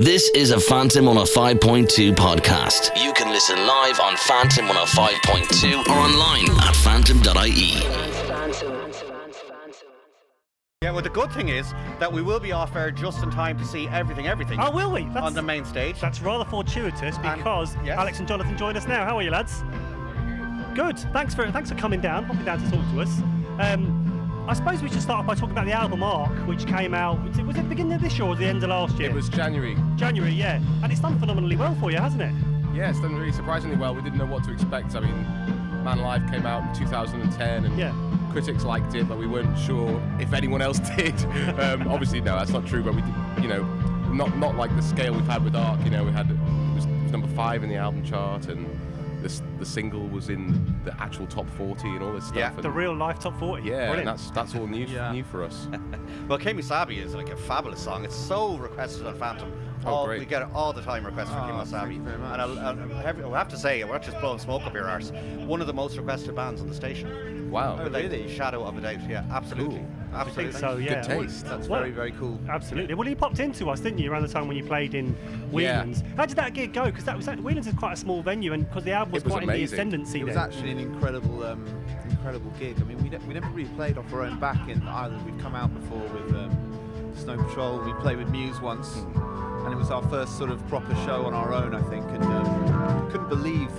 This is a Phantom 105.2 podcast. You can listen live on Phantom 105.2 or online at phantom.ie. Yeah, well, the good thing is that we will be off air just in time to see everything. Oh, will we? On the main stage. That's rather fortuitous because yes. Alex and Jonathan join us now. How are you, lads? Good. Thanks for popping down to talk to us. I suppose we should start off by talking about the album Arc, which came out. Was it the beginning of this year or the end of last year? It was January. January, yeah. And it's done phenomenally well for you, hasn't it? Yeah, it's done really surprisingly well. We didn't know what to expect. I mean, Man Alive came out in 2010 and critics liked it, but we weren't sure if anyone else did. Obviously, no, that's not true, but we did, not like the scale we've had with Arc. It was number 5 in the album chart, and the single was in the actual top 40 and all this stuff. Yeah, the real life top 40. Yeah, brilliant. And that's all new for us. Well, Kemi-Sabi is like a fabulous song. It's so requested on Phantom. Great. We get it all the time requests for Kemi-Sabi. And I'll have to say, we're not just blowing smoke up your arse. One of the most requested bands on the station. Wow. Without a shadow of a doubt. Yeah, absolutely. Cool. Absolutely. I think so, yeah. Good taste. That's very cool. Absolutely. Well, you popped into us, didn't you, around the time when you played in Whelan's? How did that gig go? Because Whelan's is quite a small venue, and because the album was quite amazing. in the ascendancy. It was actually an incredible gig. I mean, we never really played off our own back in Ireland. We've come out before with Snow Patrol. We played with Muse once, and it was our first sort of proper show on our own, I think. And couldn't believe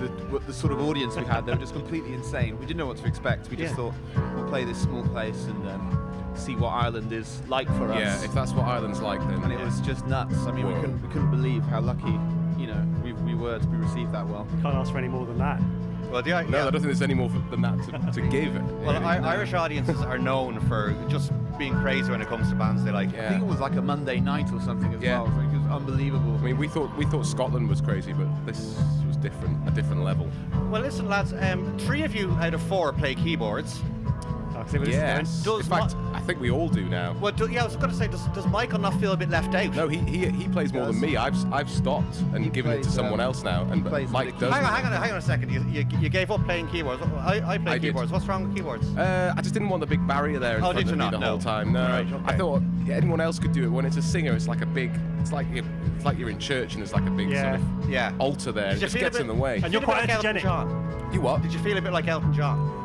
the sort of audience we had. They were just completely insane. We didn't know what to expect. We just thought we'll play this small place and see what Ireland is like for us. Yeah, if that's what Ireland's like, then. And it was just nuts. I mean, we couldn't believe how lucky we were to be received that well. Can't ask for any more than that. Well, No, I don't think there's any more than that to give. Well, Irish audiences are known for just being crazy when it comes to bands they like. I think it was like a Monday night or something as well. It was unbelievable. I mean, we thought Scotland was crazy, but this was a different level. Well, listen, lads. 3 of you out of 4 play keyboards. Yes. In fact, I think we all do now. Well, I was going to say, does Michael not feel a bit left out? No, he plays more than me. I've stopped and given it to someone else now, and Mike does. Hang on a second. You gave up playing keyboards. I play keyboards. What's wrong with keyboards? I just didn't want the big barrier there in front of me the whole time. No, right, okay. I thought anyone else could do it. When it's a singer, it's like you're in church and there's like a big sort of altar there. It just gets in the way. And you're quite energetic. You what? Did you feel a bit like Elton John?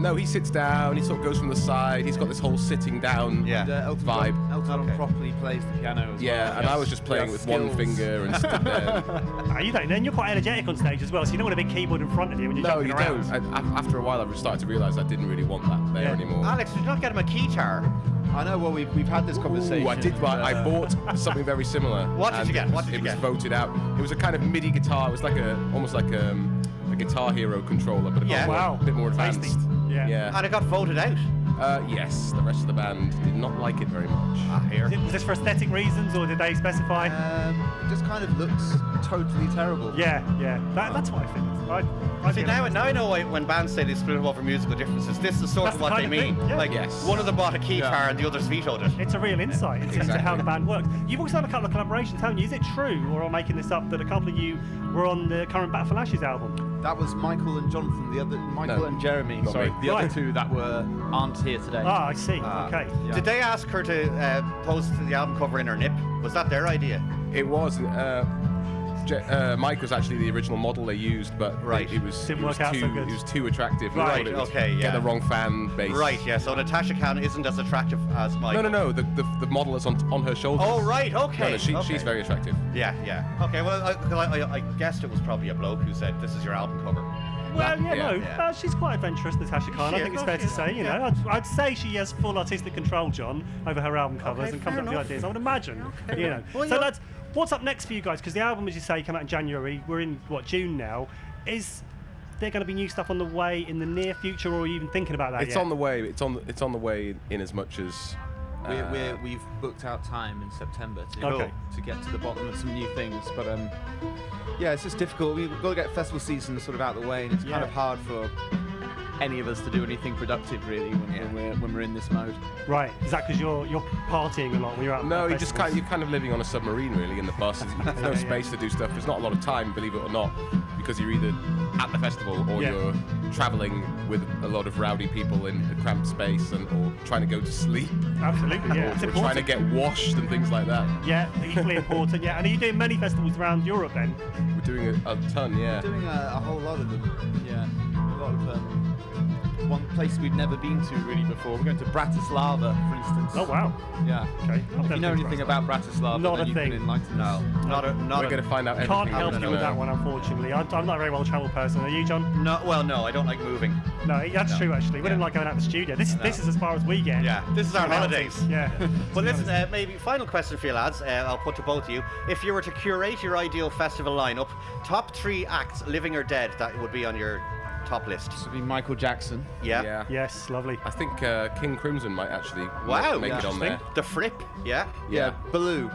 No, he sits down, he sort of goes from the side, he's got this whole sitting down vibe. Elton John properly plays the piano as well. Yeah, and I was just playing with one finger and stood there. You don't, then you're quite energetic on stage as well, so you don't want a big keyboard in front of you when you're jumping around. No, you don't. After a while, I've started to realise I didn't really want that there anymore. Alex, did you not get him a keytar? I know, well, we've had this conversation. Ooh, I did. I bought something very similar. What did you get? It was voted out. It was a kind of MIDI guitar. It was like almost like a Guitar Hero controller, but a bit more advanced. Yeah. And it got voted out. Yes, the rest of the band did not like it very much. Was this for aesthetic reasons, or did they specify? It just kind of looks totally terrible. Yeah. That's what I think. Now I know why when bands say they split up over musical differences, this is sort of what they mean. Yeah. One of them bought a keytar and the others vetoed it. It's a real insight in terms of how the band works. You've also done a couple of collaborations, haven't you? Is it true, or am I making this up, that a couple of you were on the current Battle for Lashes album? That was Michael and Jonathan, and Jeremy. Not Sorry, me. the other two that aren't here today. Ah, I see. Okay. Yeah. Did they ask her to post the album cover in her nip? Was that their idea? It was. Mike was actually the original model they used, but it was Didn't work out so good. He was too attractive. Right, It would okay, Get the wrong fan base. Right, yeah. So Natasha Khan isn't as attractive as Michael. No. The model is on her shoulders. Oh, right, okay. No, she's very attractive. Yeah. Okay, well, I guessed it was probably a bloke who said, this is your album cover. Well, she's quite adventurous, Natasha Khan. I think it's fair to say. I'd say she has full artistic control, John, over her album covers and comes up with the ideas. I would imagine. Well, so lads, what's up next for you guys? Because the album, as you say, came out in January. We're in June now. Is there going to be new stuff on the way in the near future, or are you even thinking about that? It's on the way. It's on the way in as much as. We've booked out time in September to get to the bottom of some new things, but it's just difficult. We've got to get festival season sort of out of the way, and it's kind of hard for any of us to do anything productive really when we're in this mode. Right. Is that because you're partying a lot when you're out? No, at you're kind of living on a submarine really in the bus. There's no space to do stuff. There's not a lot of time, believe it or not, because you're either at the festival or you're travelling with a lot of rowdy people in a cramped space or trying to go to sleep. Absolutely, yeah. Or trying to get washed and things like that. Yeah, equally important. Yeah, and are you doing many festivals around Europe then? We're doing a ton, yeah. We're doing a whole lot of them. Yeah, a lot of one place we've never been to really before. We're going to Bratislava, for instance. Oh wow. Yeah. Okay. If you know anything about Bratislava, not then a you thing. can enlighten us. We're going to find out everything. Can't help you with that one, unfortunately. I'm not a very well-travelled person. Are you, John? No, well, no, I don't like moving. No, that's true actually. We didn't like going out to the studio. This is as far as we get. Yeah, this is our holidays. Yeah. Well, listen, maybe final question for you lads. I'll put to both of you. If you were to curate your ideal festival lineup, top 3 acts, living or dead, that would be on your top list. This would be Michael Jackson. Yeah. Yes, lovely. I think King Crimson might actually make it on there. The Fripp, yeah. Blue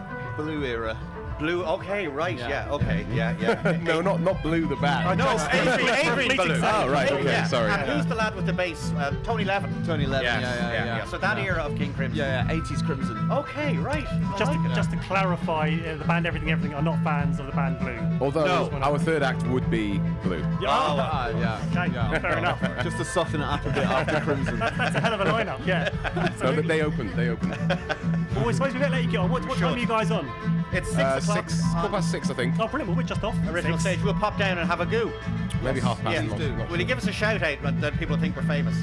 era. Blue, okay, right, okay, yeah. No, not Blue the band. No, Avery Blue. Oh, right, okay, yeah. sorry. And who's the lad with the bass? Tony Levin. Yeah. So that era of King Crimson. Yeah, 80s Crimson. Okay, right. Just to clarify, the band Everything are not fans of the band Blue. Although our third act would be Blue. Okay, fair enough. Just to soften it up a bit after Crimson. That's a hell of a lineup, yeah. No, they opened. Well, I suppose we better let you get on. What time are you guys on? It's 6 o'clock. 6:15, I think. Oh, brilliant. Well, we're just off. Original stage. We'll pop down and have a go. Maybe half past. Yeah. Will you give us a shout out that people think we're famous?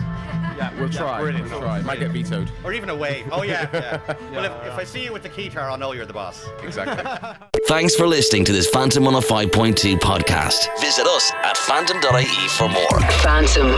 Yeah, we'll try. Brilliant. We'll try. Might get vetoed. Or even a wave. Oh, yeah. Well, if I see you with the keytar, I'll know you're the boss. Exactly. Thanks for listening to this Phantom 105.2 podcast. Visit us at phantom.ie for more. Phantom.